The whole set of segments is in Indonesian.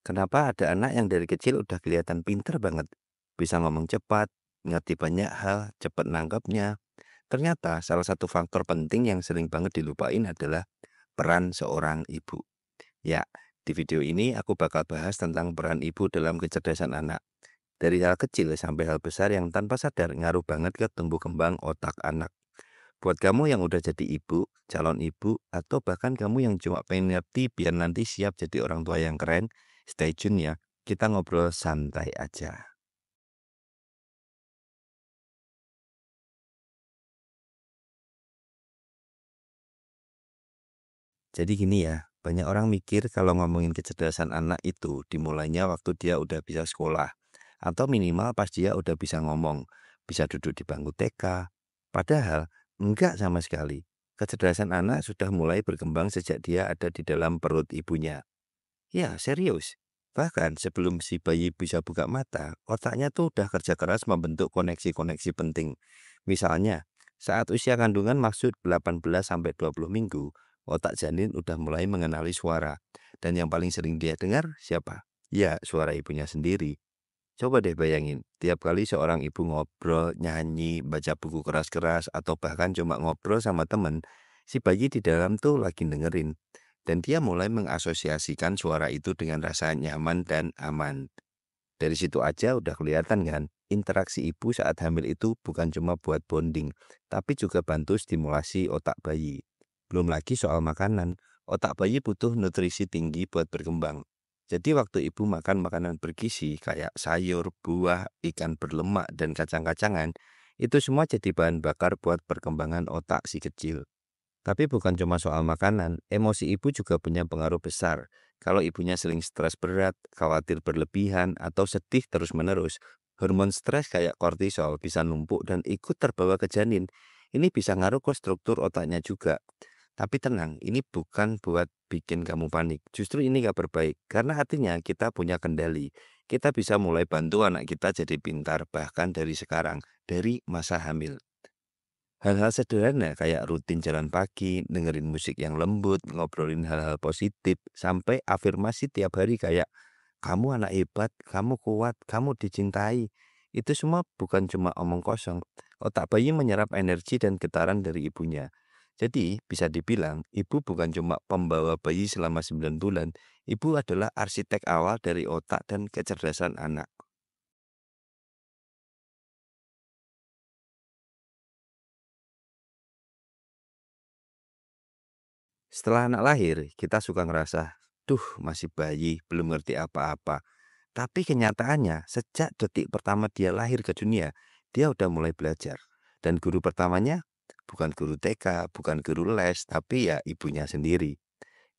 Kenapa ada anak yang dari kecil udah kelihatan pinter banget? Bisa ngomong cepat, ngerti banyak hal, cepat nangkapnya. Ternyata salah satu faktor penting yang sering banget dilupain adalah peran seorang ibu. Ya, di video ini aku bakal bahas tentang peran ibu dalam kecerdasan anak. Dari hal kecil sampai hal besar yang tanpa sadar ngaruh banget ke tumbuh kembang otak anak. Buat kamu yang udah jadi ibu, calon ibu, atau bahkan kamu yang cuma pengen ngerti biar nanti siap jadi orang tua yang keren, stay tune ya. Kita ngobrol santai aja. Jadi gini ya, banyak orang mikir kalau ngomongin kecerdasan anak itu dimulainya waktu dia udah bisa sekolah. Atau minimal pas dia udah bisa ngomong, bisa duduk di bangku TK. Padahal enggak sama sekali. Kecerdasan anak sudah mulai berkembang sejak dia ada di dalam perut ibunya. Ya, serius. Bahkan sebelum si bayi bisa buka mata, otaknya tuh udah kerja keras membentuk koneksi-koneksi penting. Misalnya, saat usia kandungan maksud 18 sampai 20 minggu, otak janin udah mulai mengenali suara. Dan yang paling sering dia dengar siapa? Ya, suara ibunya sendiri. Coba deh bayangin, tiap kali seorang ibu ngobrol, nyanyi, baca buku keras-keras, atau bahkan cuma ngobrol sama temen, si bayi di dalam tuh lagi dengerin. Dan dia mulai mengasosiasikan suara itu dengan rasa nyaman dan aman. Dari situ aja udah kelihatan kan, interaksi ibu saat hamil itu bukan cuma buat bonding, tapi juga bantu stimulasi otak bayi. Belum lagi soal makanan, otak bayi butuh nutrisi tinggi buat berkembang. Jadi waktu ibu makan makanan bergizi kayak sayur, buah, ikan berlemak, dan kacang-kacangan, itu semua jadi bahan bakar buat perkembangan otak si kecil. Tapi bukan cuma soal makanan, emosi ibu juga punya pengaruh besar. Kalau ibunya sering stres berat, khawatir berlebihan, atau sedih terus-menerus, hormon stres kayak kortisol bisa numpuk dan ikut terbawa ke janin. Ini bisa ngaruh ke struktur otaknya juga. Tapi tenang, ini bukan buat bikin kamu panik. Justru ini kabar baik, karena artinya kita punya kendali. Kita bisa mulai bantu anak kita jadi pintar, bahkan dari sekarang, dari masa hamil. Hal-hal sederhana kayak rutin jalan pagi, dengerin musik yang lembut, ngobrolin hal-hal positif, sampai afirmasi tiap hari kayak kamu anak hebat, kamu kuat, kamu dicintai. Itu semua bukan cuma omong kosong. Otak bayi menyerap energi dan getaran dari ibunya. Jadi bisa dibilang ibu bukan cuma pembawa bayi selama 9 bulan. Ibu adalah arsitek awal dari otak dan kecerdasan anak. Setelah anak lahir, kita suka ngerasa, duh masih bayi, belum ngerti apa-apa. Tapi kenyataannya, sejak detik pertama dia lahir ke dunia, dia udah mulai belajar. Dan guru pertamanya bukan guru TK, bukan guru les, tapi ya ibunya sendiri.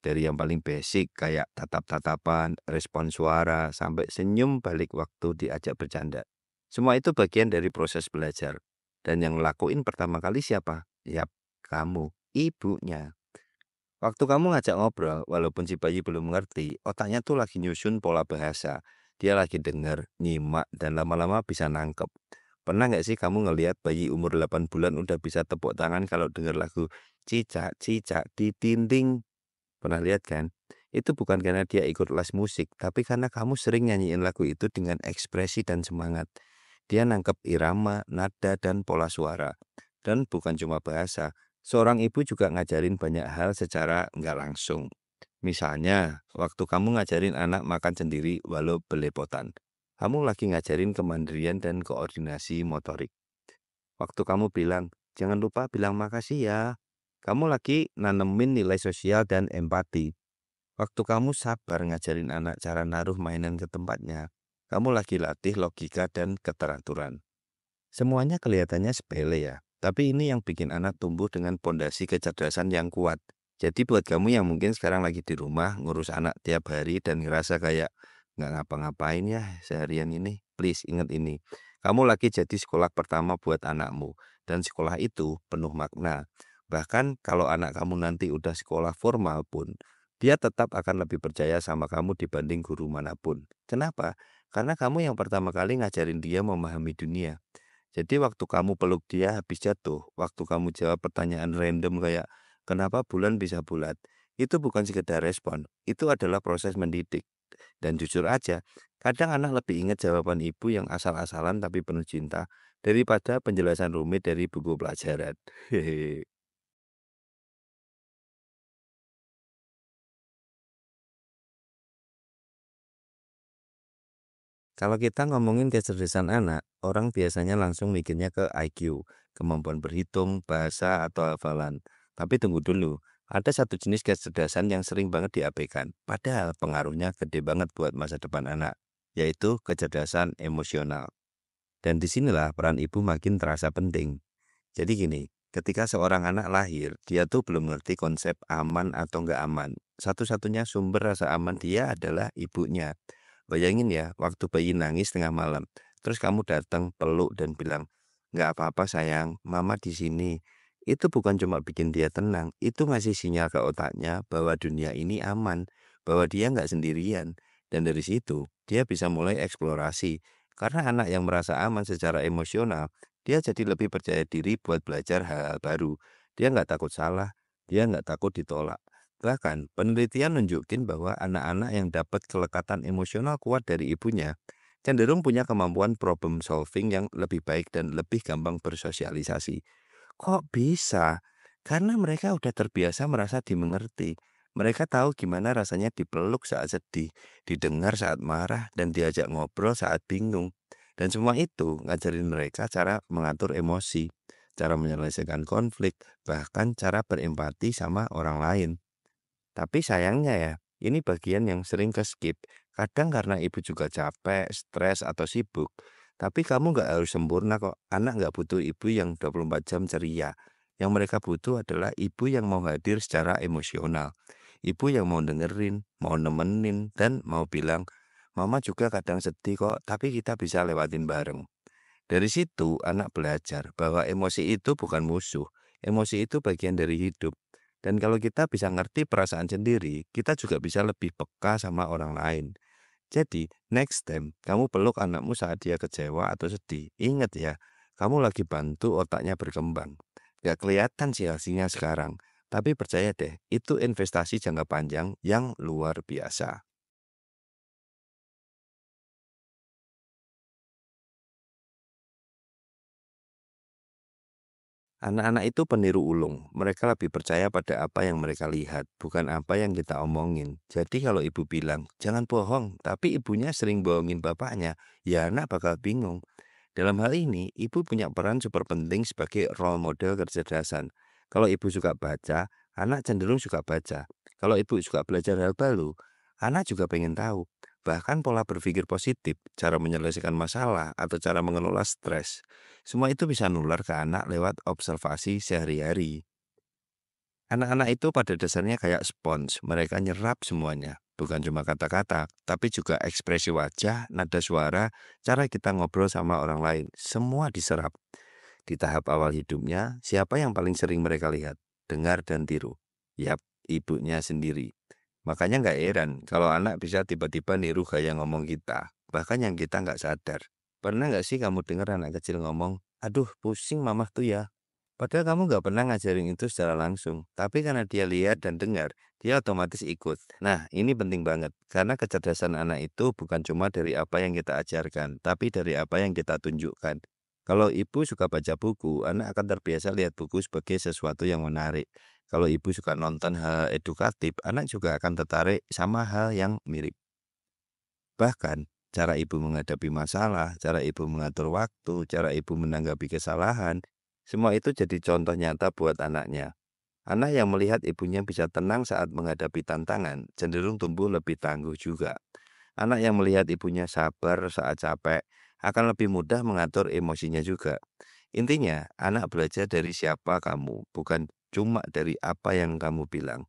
Dari yang paling basic kayak tatap-tatapan, respon suara, sampai senyum balik waktu diajak bercanda. Semua itu bagian dari proses belajar. Dan yang ngelakuin pertama kali siapa? Yap, kamu, ibunya. Waktu kamu ngajak ngobrol, walaupun si bayi belum mengerti, otaknya tuh lagi nyusun pola bahasa. Dia lagi denger, nyimak, dan lama-lama bisa nangkep. Pernah nggak sih kamu ngelihat bayi umur 8 bulan udah bisa tepuk tangan kalau denger lagu cicak cicak di dinding? Pernah lihat kan? Itu bukan karena dia ikut les musik, tapi karena kamu sering nyanyiin lagu itu dengan ekspresi dan semangat. Dia nangkep irama, nada, dan pola suara. Dan bukan cuma bahasa, seorang ibu juga ngajarin banyak hal secara nggak langsung. Misalnya, waktu kamu ngajarin anak makan sendiri walau belepotan. Kamu lagi ngajarin kemandirian dan koordinasi motorik. Waktu kamu bilang, jangan lupa bilang makasih ya. Kamu lagi nanemin nilai sosial dan empati. Waktu kamu sabar ngajarin anak cara naruh mainan ke tempatnya, kamu lagi latih logika dan keteraturan. Semuanya kelihatannya sepele ya, tapi ini yang bikin anak tumbuh dengan pondasi kecerdasan yang kuat. Jadi buat kamu yang mungkin sekarang lagi di rumah ngurus anak tiap hari dan ngerasa kayak nggak ngapa-ngapain ya seharian ini, please ingat ini. Kamu lagi jadi sekolah pertama buat anakmu dan sekolah itu penuh makna. Bahkan kalau anak kamu nanti udah sekolah formal pun, dia tetap akan lebih percaya sama kamu dibanding guru manapun. Kenapa? Karena kamu yang pertama kali ngajarin dia memahami dunia. Jadi waktu kamu peluk dia habis jatuh, waktu kamu jawab pertanyaan random kayak kenapa bulan bisa bulat, itu bukan sekedar respon, itu adalah proses mendidik. Dan jujur aja, kadang anak lebih ingat jawaban ibu yang asal-asalan tapi penuh cinta daripada penjelasan rumit dari buku pelajaran. Hehe. Kalau kita ngomongin kecerdasan anak, orang biasanya langsung mikirnya ke IQ, kemampuan berhitung, bahasa, atau hafalan. Tapi tunggu dulu, ada satu jenis kecerdasan yang sering banget diabaikan, padahal pengaruhnya gede banget buat masa depan anak, yaitu kecerdasan emosional. Dan disinilah peran ibu makin terasa penting. Jadi gini, ketika seorang anak lahir, dia tuh belum ngerti konsep aman atau nggak aman. Satu-satunya sumber rasa aman dia adalah ibunya. Bayangin ya, waktu bayi nangis tengah malam, terus kamu datang peluk dan bilang, nggak apa-apa sayang, mama di sini. Itu bukan cuma bikin dia tenang, itu ngasih sinyal ke otaknya bahwa dunia ini aman, bahwa dia nggak sendirian. Dan dari situ, dia bisa mulai eksplorasi. Karena anak yang merasa aman secara emosional, dia jadi lebih percaya diri buat belajar hal-hal baru. Dia nggak takut salah, dia nggak takut ditolak. Bahkan, penelitian nunjukin bahwa anak-anak yang dapat kelekatan emosional kuat dari ibunya cenderung punya kemampuan problem solving yang lebih baik dan lebih gampang bersosialisasi. Kok bisa? Karena mereka udah terbiasa merasa dimengerti. Mereka tahu gimana rasanya dipeluk saat sedih, didengar saat marah, dan diajak ngobrol saat bingung. Dan semua itu ngajarin mereka cara mengatur emosi, cara menyelesaikan konflik, bahkan cara berempati sama orang lain. Tapi sayangnya ya, ini bagian yang sering ke-skip. Kadang karena ibu juga capek, stres, atau sibuk. Tapi kamu nggak harus sempurna kok. Anak nggak butuh ibu yang 24 jam ceria. Yang mereka butuh adalah ibu yang mau hadir secara emosional. Ibu yang mau dengerin, mau nemenin, dan mau bilang, Mama juga kadang sedih kok, tapi kita bisa lewatin bareng. Dari situ, anak belajar bahwa emosi itu bukan musuh. Emosi itu bagian dari hidup. Dan kalau kita bisa ngerti perasaan sendiri, kita juga bisa lebih peka sama orang lain. Jadi, next time kamu peluk anakmu saat dia kecewa atau sedih, ingat ya, kamu lagi bantu otaknya berkembang. Gak kelihatan sih hasilnya sekarang, tapi percaya deh, itu investasi jangka panjang yang luar biasa. Anak-anak itu peniru ulung. Mereka lebih percaya pada apa yang mereka lihat, bukan apa yang kita omongin. Jadi kalau ibu bilang, jangan bohong, tapi ibunya sering bohongin bapaknya, ya anak bakal bingung. Dalam hal ini, ibu punya peran super penting sebagai role model kecerdasan. Kalau ibu suka baca, anak cenderung suka baca. Kalau ibu suka belajar hal baru, anak juga pengen tahu. Bahkan pola berpikir positif, cara menyelesaikan masalah, atau cara mengelola stres. Semua itu bisa nular ke anak lewat observasi sehari-hari. Anak-anak itu pada dasarnya kayak spons, mereka nyerap semuanya. Bukan cuma kata-kata, tapi juga ekspresi wajah, nada suara, cara kita ngobrol sama orang lain. Semua diserap. Di tahap awal hidupnya, siapa yang paling sering mereka lihat, dengar, dan tiru? Yap, ibunya sendiri. Makanya nggak heran kalau anak bisa tiba-tiba niru gaya ngomong kita. Bahkan yang kita nggak sadar. Pernah nggak sih kamu dengar anak kecil ngomong, aduh pusing mamah tuh ya. Padahal kamu nggak pernah ngajarin itu secara langsung, tapi karena dia lihat dan dengar, dia otomatis ikut. Nah, ini penting banget, karena kecerdasan anak itu bukan cuma dari apa yang kita ajarkan, tapi dari apa yang kita tunjukkan. Kalau ibu suka baca buku, anak akan terbiasa lihat buku sebagai sesuatu yang menarik. Kalau ibu suka nonton hal edukatif, anak juga akan tertarik sama hal yang mirip. Bahkan, cara ibu menghadapi masalah, cara ibu mengatur waktu, cara ibu menanggapi kesalahan, semua itu jadi contoh nyata buat anaknya. Anak yang melihat ibunya bisa tenang saat menghadapi tantangan, cenderung tumbuh lebih tangguh juga. Anak yang melihat ibunya sabar saat capek, akan lebih mudah mengatur emosinya juga. Intinya, anak belajar dari siapa kamu, bukan cuma dari apa yang kamu bilang.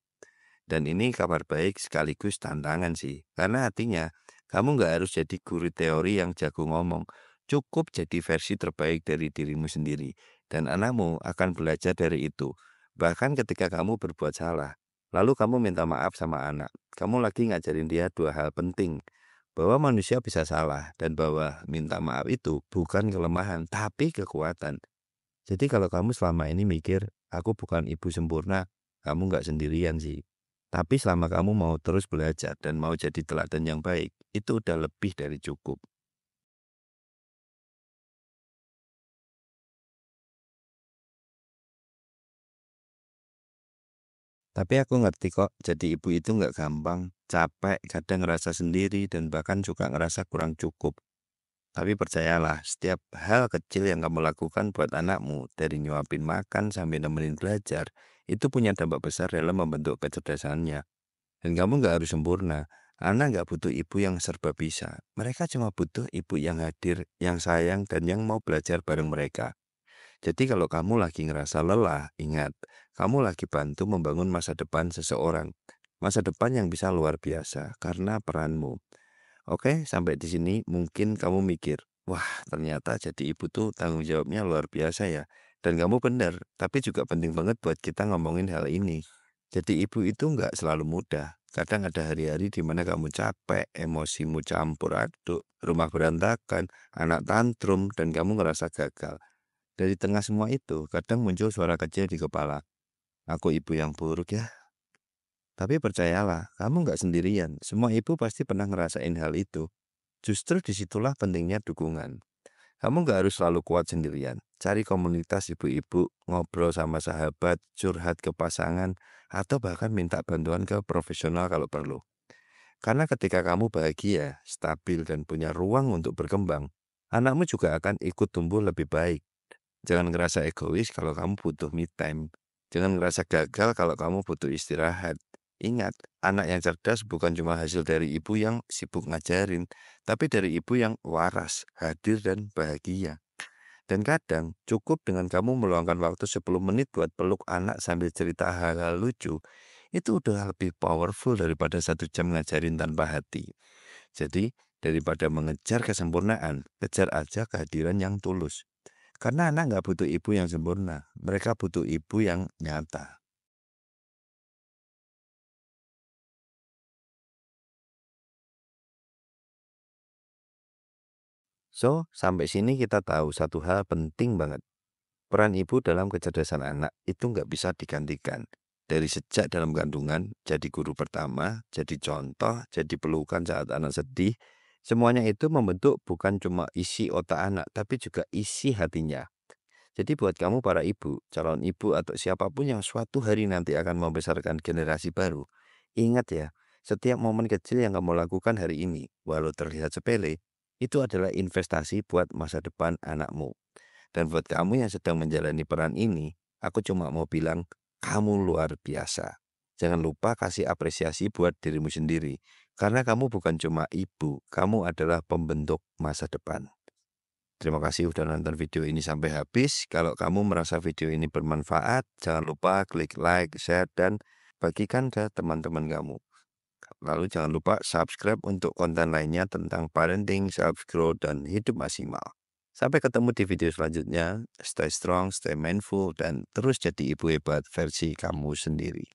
Dan ini kabar baik sekaligus tantangan sih. Karena artinya kamu nggak harus jadi guru teori yang jago ngomong. Cukup jadi versi terbaik dari dirimu sendiri. Dan anakmu akan belajar dari itu. Bahkan ketika kamu berbuat salah. Lalu kamu minta maaf sama anak. Kamu lagi ngajarin dia dua hal penting. Bahwa manusia bisa salah. Dan bahwa minta maaf itu bukan kelemahan. Tapi kekuatan. Jadi kalau kamu selama ini mikir, aku bukan ibu sempurna. Kamu nggak sendirian sih. Tapi selama kamu mau terus belajar dan mau jadi teladan yang baik, itu udah lebih dari cukup. Tapi aku ngerti kok, jadi ibu itu nggak gampang, capek, kadang ngerasa sendiri, dan bahkan juga ngerasa kurang cukup. Tapi percayalah, setiap hal kecil yang kamu lakukan buat anakmu, dari nyuapin makan sampai nemenin belajar, itu punya dampak besar dalam membentuk kecerdasannya. Dan kamu nggak harus sempurna. Anak nggak butuh ibu yang serba bisa. Mereka cuma butuh ibu yang hadir, yang sayang, dan yang mau belajar bareng mereka. Jadi kalau kamu lagi ngerasa lelah, ingat, kamu lagi bantu membangun masa depan seseorang. Masa depan yang bisa luar biasa karena peranmu. Oke, sampai di sini mungkin kamu mikir, wah ternyata jadi ibu tuh tanggung jawabnya luar biasa ya. Dan kamu benar, tapi juga penting banget buat kita ngomongin hal ini. Jadi ibu itu nggak selalu mudah. Kadang ada hari-hari di mana kamu capek, emosimu campur aduk, rumah berantakan, anak tantrum, dan kamu ngerasa gagal. Dari tengah semua itu, kadang muncul suara kecil di kepala. Aku ibu yang buruk ya. Tapi percayalah, kamu nggak sendirian. Semua ibu pasti pernah ngerasain hal itu. Justru disitulah pentingnya dukungan. Kamu nggak harus selalu kuat sendirian. Cari komunitas ibu-ibu, ngobrol sama sahabat, curhat ke pasangan, atau bahkan minta bantuan ke profesional kalau perlu. Karena ketika kamu bahagia, stabil, dan punya ruang untuk berkembang, anakmu juga akan ikut tumbuh lebih baik. Jangan ngerasa egois kalau kamu butuh me time. Jangan ngerasa gagal kalau kamu butuh istirahat. Ingat, anak yang cerdas bukan cuma hasil dari ibu yang sibuk ngajarin, tapi dari ibu yang waras, hadir, dan bahagia. Dan kadang cukup dengan kamu meluangkan waktu 10 menit buat peluk anak sambil cerita hal-hal lucu, itu udah lebih powerful daripada 1 jam ngajarin tanpa hati. Jadi, daripada mengejar kesempurnaan, kejar aja kehadiran yang tulus. Karena anak nggak butuh ibu yang sempurna, mereka butuh ibu yang nyata. So, sampai sini kita tahu satu hal penting banget. Peran ibu dalam kecerdasan anak itu nggak bisa digantikan. Dari sejak dalam kandungan, jadi guru pertama, jadi contoh, jadi pelukan saat anak sedih, semuanya itu membentuk bukan cuma isi otak anak, tapi juga isi hatinya. Jadi buat kamu para ibu, calon ibu atau siapapun yang suatu hari nanti akan membesarkan generasi baru, ingat ya, setiap momen kecil yang kamu lakukan hari ini, walau terlihat sepele, itu adalah investasi buat masa depan anakmu. Dan buat kamu yang sedang menjalani peran ini, aku cuma mau bilang, kamu luar biasa. Jangan lupa kasih apresiasi buat dirimu sendiri, karena kamu bukan cuma ibu, kamu adalah pembentuk masa depan. Terima kasih udah nonton video ini sampai habis. Kalau kamu merasa video ini bermanfaat, jangan lupa klik like, share, dan bagikan ke teman-teman kamu. Lalu jangan lupa subscribe untuk konten lainnya tentang parenting, self-growth, dan hidup maksimal. Sampai ketemu di video selanjutnya. Stay strong, stay mindful, dan terus jadi ibu hebat versi kamu sendiri.